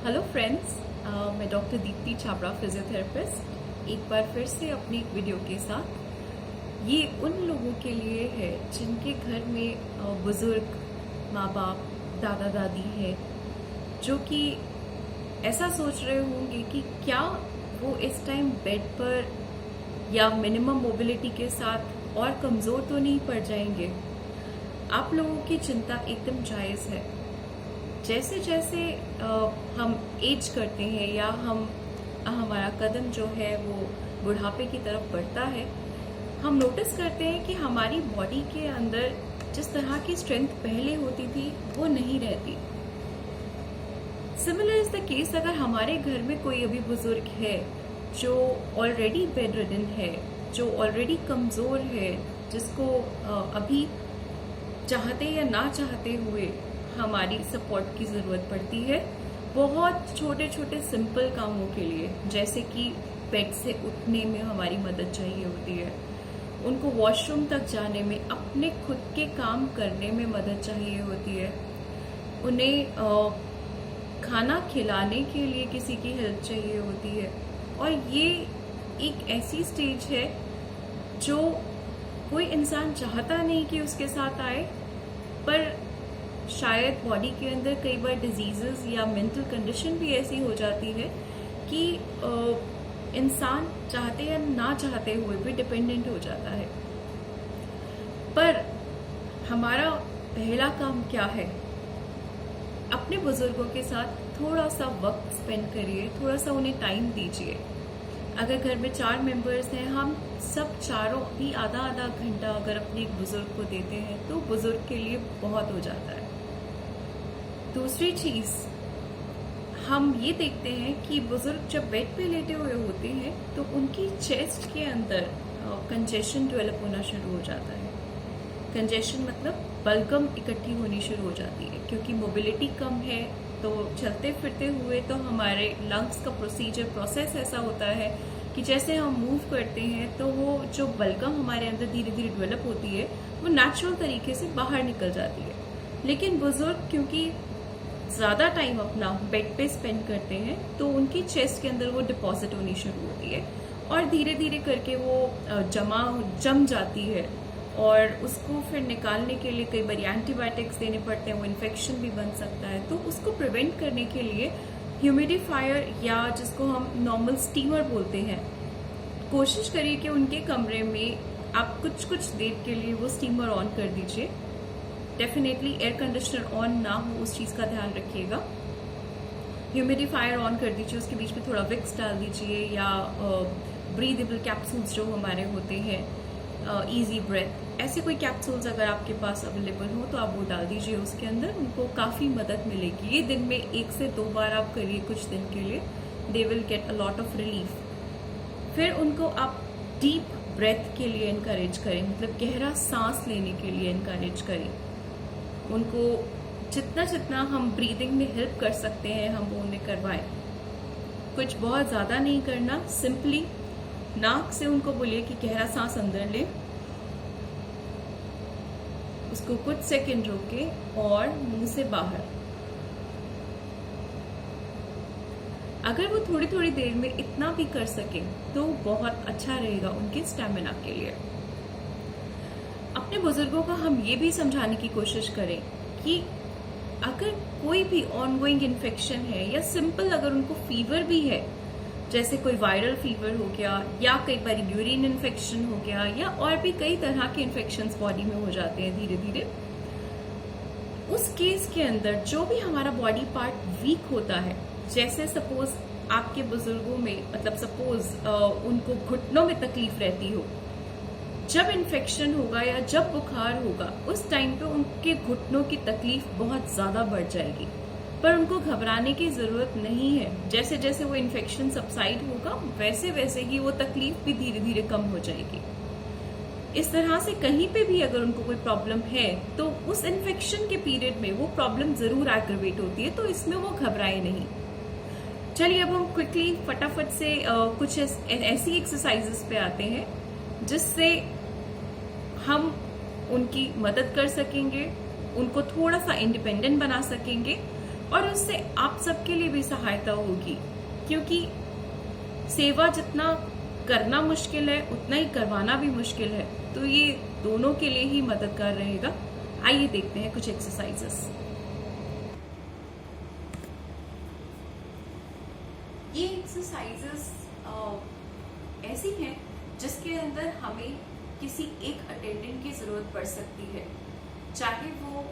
Hello friends, मैं doctor Deepti Chhabra physiotherapist एक बार फिर से अपनी एक वीडियो के साथ। ये उन लोगों के लिए है जिनके घर में बुजुर्ग माँ बाप दादा दादी है, जो कि ऐसा सोच रहे होंगे कि क्या वो इस टाइम बेड पर या मिनिमम मोबिलिटी के साथ और कमज़ोर तो नहीं पड़ जाएंगे। आप लोगों की चिंता एकदम जायज़ है। जैसे जैसे हम एज करते हैं या हमारा कदम जो है वो बुढ़ापे की तरफ बढ़ता है, हम नोटिस करते हैं कि हमारी बॉडी के अंदर जिस तरह की स्ट्रेंथ पहले होती थी वो नहीं रहती। सिमिलर इज द केस अगर हमारे घर में कोई अभी बुजुर्ग है जो ऑलरेडी बेड रिडन है, जो ऑलरेडी कमज़ोर है, जिसको अभी चाहते या ना चाहते हुए हमारी सपोर्ट की ज़रूरत पड़ती है बहुत छोटे छोटे सिंपल कामों के लिए, जैसे कि बेड से उठने में हमारी मदद चाहिए होती है, उनको वॉशरूम तक जाने में, अपने खुद के काम करने में मदद चाहिए होती है, उन्हें खाना खिलाने के लिए किसी की हेल्प चाहिए होती है। और ये एक ऐसी स्टेज है जो कोई इंसान चाहता नहीं कि उसके साथ आए, पर शायद बॉडी के अंदर कई बार डिजीजेस या मेंटल कंडीशन भी ऐसी हो जाती है कि इंसान चाहते या ना चाहते हुए भी डिपेंडेंट हो जाता है। पर हमारा पहला काम क्या है? अपने बुजुर्गों के साथ थोड़ा सा वक्त स्पेंड करिए, थोड़ा सा उन्हें टाइम दीजिए। अगर घर में 4 मेंबर्स हैं, हम सब चारों भी आधा आधा घंटा अगर अपने एक बुजुर्ग को देते हैं तो बुजुर्ग के लिए बहुत हो जाता है। दूसरी चीज, हम ये देखते हैं कि बुजुर्ग जब बेड पे लेटे हुए होते हैं तो उनकी चेस्ट के अंदर कंजेशन डेवलप होना शुरू हो जाता है। कंजेशन मतलब बलगम इकट्ठी होनी शुरू हो जाती है, क्योंकि मोबिलिटी कम है। तो चलते फिरते हुए तो हमारे लंग्स का प्रोसेस ऐसा होता है कि जैसे हम मूव करते हैं तो वो जो बलगम हमारे अंदर धीरे धीरे डेवलप होती है वो नेचुरल तरीके से बाहर निकल जाती है। लेकिन बुजुर्ग क्योंकि ज़्यादा टाइम अपना बेड पे स्पेंड करते हैं तो उनकी चेस्ट के अंदर वो डिपॉजिट होनी शुरू होती है और धीरे धीरे करके वो जम जाती है, और उसको फिर निकालने के लिए कई बार एंटीबायोटिक्स देने पड़ते हैं, वो इन्फेक्शन भी बन सकता है। तो उसको प्रिवेंट करने के लिए ह्यूमिडिफायर या जिसको हम नॉर्मल स्टीमर बोलते हैं, कोशिश करिए कि उनके कमरे में आप कुछ कुछ देर के लिए वो स्टीमर ऑन कर दीजिए। डेफिनेटली एयर कंडीशनर ऑन ना हो, उस चीज़ का ध्यान रखिएगा। ह्यूमिडिफायर ऑन कर दीजिए, उसके बीच में थोड़ा विक्स डाल दीजिए, या ब्रीदेबल कैप्सूल्स जो हमारे होते हैं, इजी ब्रेथ, ऐसे कोई कैप्सूल्स अगर आपके पास अवेलेबल हो तो आप वो डाल दीजिए उसके अंदर। उनको काफ़ी मदद मिलेगी। ये दिन में 1 से 2 बार आप करिए कुछ दिन के लिए, they will get a lot of relief. फिर उनको आप डीप ब्रेथ के लिए इनकरेज करें, मतलब गहरा सांस लेने के लिए इनकरेज करें। उनको जितना जितना हम ब्रीदिंग में हेल्प कर सकते हैं हम वो उन्हें करवाएं। कुछ बहुत ज़्यादा नहीं करना, सिंपली नाक से उनको बोलिए कि गहरा सांस अंदर ले, उसको कुछ सेकंड रोके और मुंह से बाहर। अगर वो थोड़ी थोड़ी देर में इतना भी कर सके तो बहुत अच्छा रहेगा उनके स्टैमिना के लिए। अपने बुजुर्गों को हम ये भी समझाने की कोशिश करें कि अगर कोई भी ऑनगोइंग इन्फेक्शन है या सिंपल अगर उनको फीवर भी है, जैसे कोई वायरल फीवर हो गया या कई बार यूरिन इन्फेक्शन हो गया या और भी कई तरह के इन्फेक्शंस बॉडी में हो जाते हैं धीरे धीरे, उस केस के अंदर जो भी हमारा बॉडी पार्ट वीक होता है, जैसे सपोज आपके बुजुर्गों में, मतलब सपोज उनको घुटनों में तकलीफ रहती हो, जब इन्फेक्शन होगा या जब बुखार होगा उस टाइम पे उनके घुटनों की तकलीफ बहुत ज्यादा बढ़ जाएगी। पर उनको घबराने की जरूरत नहीं है। जैसे जैसे वो इन्फेक्शन सबसाइड होगा वैसे वैसे ही वो तकलीफ भी धीरे धीरे कम हो जाएगी। इस तरह से कहीं पे भी अगर उनको कोई प्रॉब्लम है तो उस इन्फेक्शन के पीरियड में वो प्रॉब्लम जरूर एग्रवेट होती है, तो इसमें वो घबराए नहीं। चलिए अब हम क्विकली फटाफट से कुछ ऐसी एक्सरसाइजेस पे आते हैं जिससे हम उनकी मदद कर सकेंगे, उनको थोड़ा सा इंडिपेंडेंट बना सकेंगे और उससे आप सबके लिए भी सहायता होगी, क्योंकि सेवा जितना करना मुश्किल है उतना ही करवाना भी मुश्किल है, तो ये दोनों के लिए ही मददगार रहेगा। आइए देखते हैं कुछ एक्सरसाइजेस। ये एक्सरसाइजेस ऐसी हैं जिसके अंदर हमें किसी एक अटेंडेंट की जरूरत पड़ सकती है, चाहे वो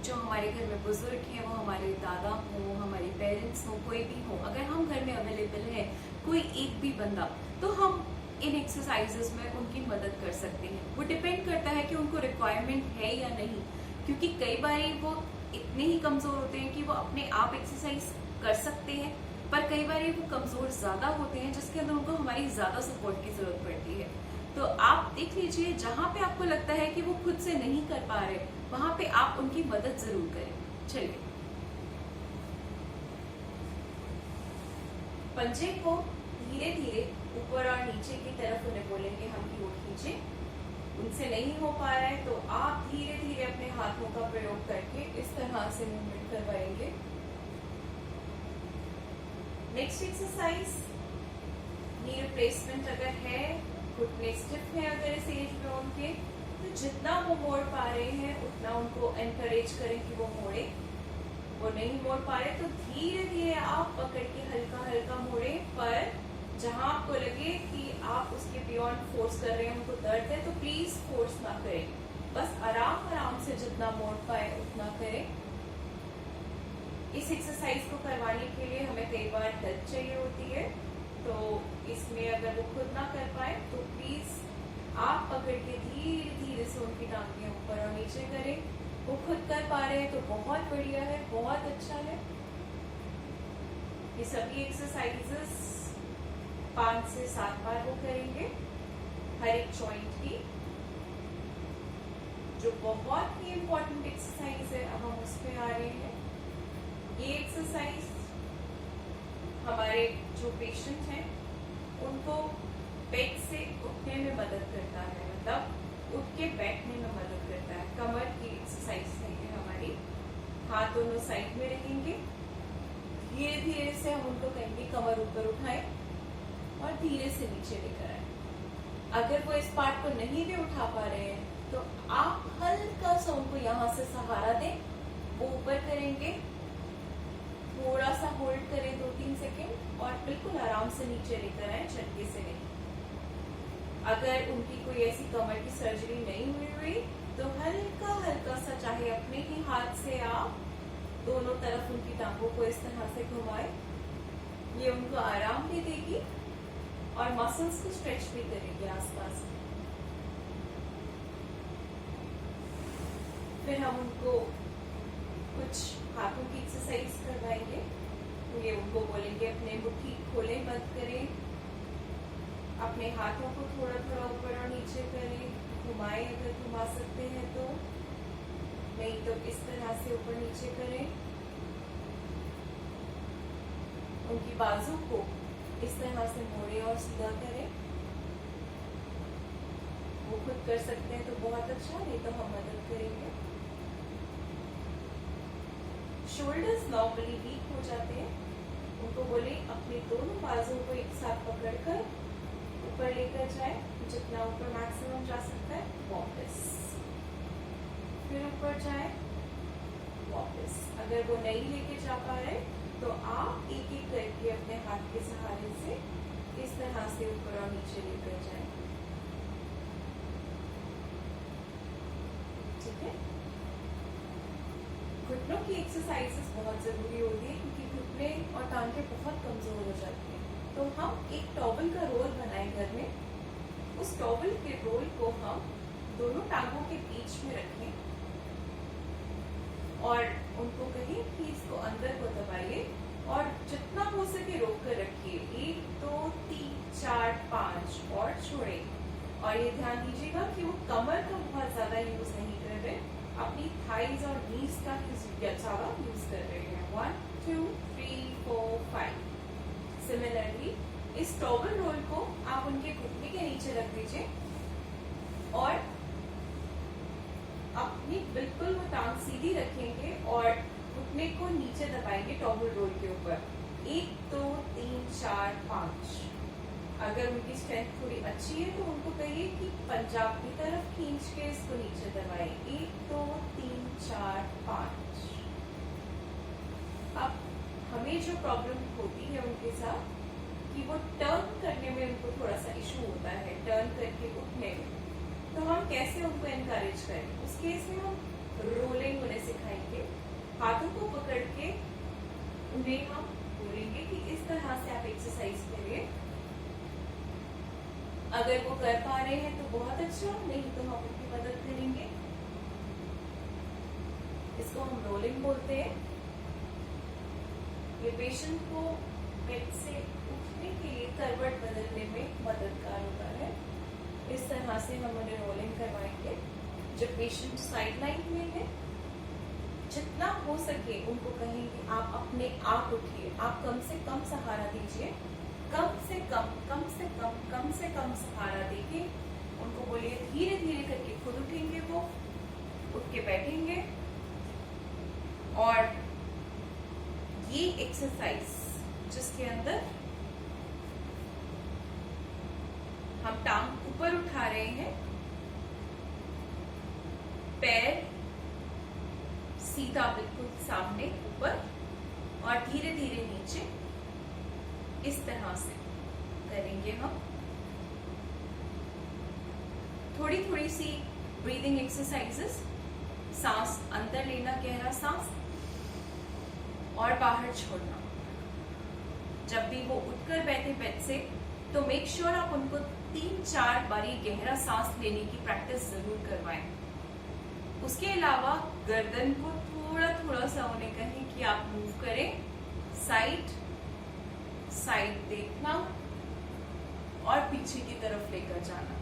जो हमारे घर में बुजुर्ग हैं, वो हमारे दादा हो, हमारे पेरेंट्स हो, कोई भी हो। अगर हम घर में अवेलेबल है कोई एक भी बंदा, तो हम इन एक्सरसाइजेस में उनकी मदद कर सकते हैं। वो डिपेंड करता है कि उनको रिक्वायरमेंट है या नहीं, क्योंकि कई बार वो इतने ही कमजोर होते हैं कि वो अपने आप एक्सरसाइज कर सकते हैं, पर कई बार वो कमजोर ज्यादा होते हैं जिसके अंदर उनको हमारी ज्यादा सपोर्ट की जरूरत पड़ती है। तो आप देख लीजिए, जहां पे आपको लगता है कि वो खुद से नहीं कर पा रहे, वहां पे आप उनकी मदद जरूर करें। चलिए, पंजे को धीरे धीरे ऊपर और नीचे की तरफ उन्हें बोलेंगे हम कि वो खींचे। उनसे नहीं हो पा रहा है तो आप धीरे धीरे अपने हाथों का प्रयोग करके इस तरह से मूवमेंट करवाएंगे। नेक्स्ट एक्सरसाइज, नी रिप्लेसमेंट अगर है, घुटने स्टिफ है अगर इस एज में उनके, तो जितना वो मोड़ पा रहे हैं उतना उनको एनकरेज करें कि वो मोड़े। वो नहीं मोड़ पा रहे तो धीरे धीरे आप पकड़ के हल्का हल्का मोड़े, पर जहां आपको लगे कि आप उसके बियॉन्ड फोर्स कर रहे हैं, उनको दर्द है, तो प्लीज फोर्स ना करें, बस आराम आराम से जितना मोड़ पाए उतना करें। इस एक्सरसाइज को करवाने के लिए हमें कई बार हेल्प चाहिए होती है, तो इसमें अगर वो खुद ना कर पाए तो प्लीज आप पकड़ के धीरे धीरे से उनकी टांगें ऊपर और नीचे करें। वो खुद कर पा रहे हैं तो बहुत बढ़िया है, बहुत अच्छा है। ये सभी एक्सरसाइजेस 5 से 7 बार वो करेंगे हर एक जॉइंट की। जो बहुत ही इम्पोर्टेंट एक्सरसाइज है, अब हम उस पे आ रहे हैं। ये एक्सरसाइज हमारे जो पेशेंट हैं उनको बेड से उठने में मदद करता है, मतलब उठ के बैठने में मदद करता है। कमर की एक्सरसाइज है हमारी। हाथ दोनों साइड में रखेंगे, धीरे धीरे से हम उनको कहेंगे कमर ऊपर उठाएं और धीरे से नीचे लेकर आए। अगर वो इस पार्ट को नहीं भी उठा पा रहे हैं तो आप हल्का सा उनको यहाँ से सहारा दें, वो ऊपर करेंगे, थोड़ा सा होल्ड करें 2-3 सेकेंड और बिल्कुल आराम से नीचे लेकर आए, झटके से नहीं। अगर उनकी कोई ऐसी कमर की सर्जरी नहीं हुई तो हल्का हल्का सा, चाहे अपने ही हाथ से आप दोनों तरफ उनकी टांगों को इस तरह से घुमाएं। ये उनको आराम भी देगी और मसल्स को स्ट्रेच भी करेगी आसपास। फिर हम उनको कुछ हाथों की एक्सरसाइज करवाएंगे। तो ये उनको बोलेंगे अपने मुट्ठी खोलें, बंद करें, अपने हाथों को थोड़ा थोड़ा ऊपर और नीचे करें, घुमाएं अगर घुमा सकते हैं तो, नहीं तो इस तरह से ऊपर नीचे करें। उनकी बाजू को इस तरह से मोड़े और सीधा करें। वो खुद कर सकते हैं तो बहुत अच्छा, नहीं तो हम मदद करेंगे। शोल्डर्स नॉर्मली वीक हो जाते हैं, उनको बोले अपने दोनों बाजुओं को एक साथ पकड़कर ऊपर लेकर जाए, जितना ऊपर मैक्सिमम जा सकता है, वापस फिर ऊपर जाए, वापस। अगर वो नहीं लेके जा पा रहे तो आप एक एक करके अपने हाथ के सहारे से इस तरह से ऊपर और नीचे लेकर जाए। ठीक है। घुटनों की एक्सरसाइजेस बहुत जरूरी होती है, क्योंकि घुटने और टांगे बहुत कमजोर हो जाते हैं। तो हम एक टॉवल का रोल बनाए घर में, उस टॉवल के रोल को हम दोनों टांगों के बीच में रखें और उनको कहें कि इसको अंदर को दबाइए और जितना हो सके रोक कर रखिए। 1 2 3 4 5 और छोड़ें। और ये ध्यान दीजिएगा कि वो कमर का बहुत ज्यादा यूज नहीं कर रहे, अपनी थाइज और नीज का ज्यादा यूज कर रहे हैं। 1 2 3 4 5। सिमिलरली इस टॉवल रोल को आप उनके घुटने के नीचे रख दीजिए और अपनी बिल्कुल वो टांग सीधी रखेंगे और घुटने को नीचे दबाएंगे टॉवल रोल के ऊपर। 1 2 3 4 5। अगर उनकी स्ट्रेंथ थोड़ी अच्छी है तो उनको कहिए कि पंजाब की तरफ खींच के इसको नीचे दबाएं। 1 2 3 4 5। अब हमें जो प्रॉब्लम होती है उनके साथ कि वो टर्न करने में उनको थोड़ा सा इशू होता है, टर्न करके उठने में, तो हम कैसे उनको एनकरेज करें? उस केस में हम रोलिंग उन्हें सिखाएंगे। हाथों को पकड़ के उन्हें हम बोलेंगे कि इस तरह से आप एक्सरसाइज करिए। अगर वो कर पा रहे हैं तो बहुत अच्छा, नहीं तो हम उनकी मदद करेंगे। इसको हम रोलिंग बोलते हैं। ये पेशेंट को बेड से उठने के लिए करवट बदलने में मददगार होता है। इस तरह से हम उन्हें रोलिंग करवाएंगे। जब पेशेंट साइडलाइन में है, जितना हो सके उनको कहेंगे आप अपने आप उठिए, आप कम से कम सहारा दीजिए, कम से कम सहारा देके उनको बोलिए धीरे धीरे करके खुद उठेंगे, वो उठ के बैठेंगे। और ये एक्सरसाइज जिसके अंदर हम टांग ऊपर उठा रहे हैं, पैर सीधा बिल्कुल सामने ऊपर और धीरे धीरे नीचे, इस तरह से करेंगे हम। थोड़ी थोड़ी सी ब्रीदिंग एक्सरसाइजेस। सांस अंदर लेना, गहरा सांस, और बाहर छोड़ना। जब भी वो उठकर बैठे बेड से तो मेक श्योर आप उनको 3-4 बारी गहरा सांस लेने की प्रैक्टिस जरूर करवाएं। उसके अलावा गर्दन को थोड़ा थोड़ा सा उन्हें कहें कि आप मूव करें, साइड साइड देखना और पीछे की तरफ लेकर जाना।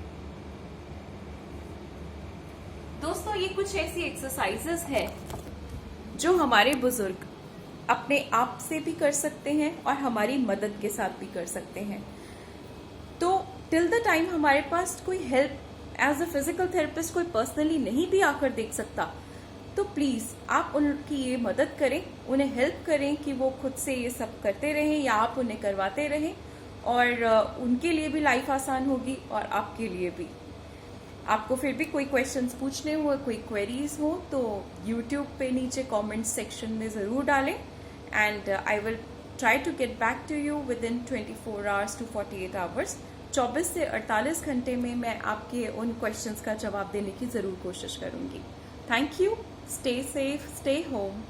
दोस्तों, ये कुछ ऐसी एक्सरसाइजेस है जो हमारे बुजुर्ग अपने आप से भी कर सकते हैं और हमारी मदद के साथ भी कर सकते हैं। तो टिल द टाइम हमारे पास कोई help as a physical therapist कोई पर्सनली नहीं भी आकर देख सकता, तो प्लीज आप उनकी ये मदद करें, उन्हें हेल्प करें कि वो खुद से ये सब करते रहें या आप उन्हें करवाते रहें, और उनके लिए भी लाइफ आसान होगी और आपके लिए भी। आपको फिर भी कोई क्वेश्चंस पूछने हो, कोई क्वेरीज हो, तो यूट्यूब पे नीचे कमेंट सेक्शन में ज़रूर डालें, and I will try to get back to you within 24 hours to 48 hours. 24 से 48 घंटे में मैं आपके उन क्वेश्चंस का जवाब देने की ज़रूर कोशिश करूँगी। Thank you. Stay safe, stay home.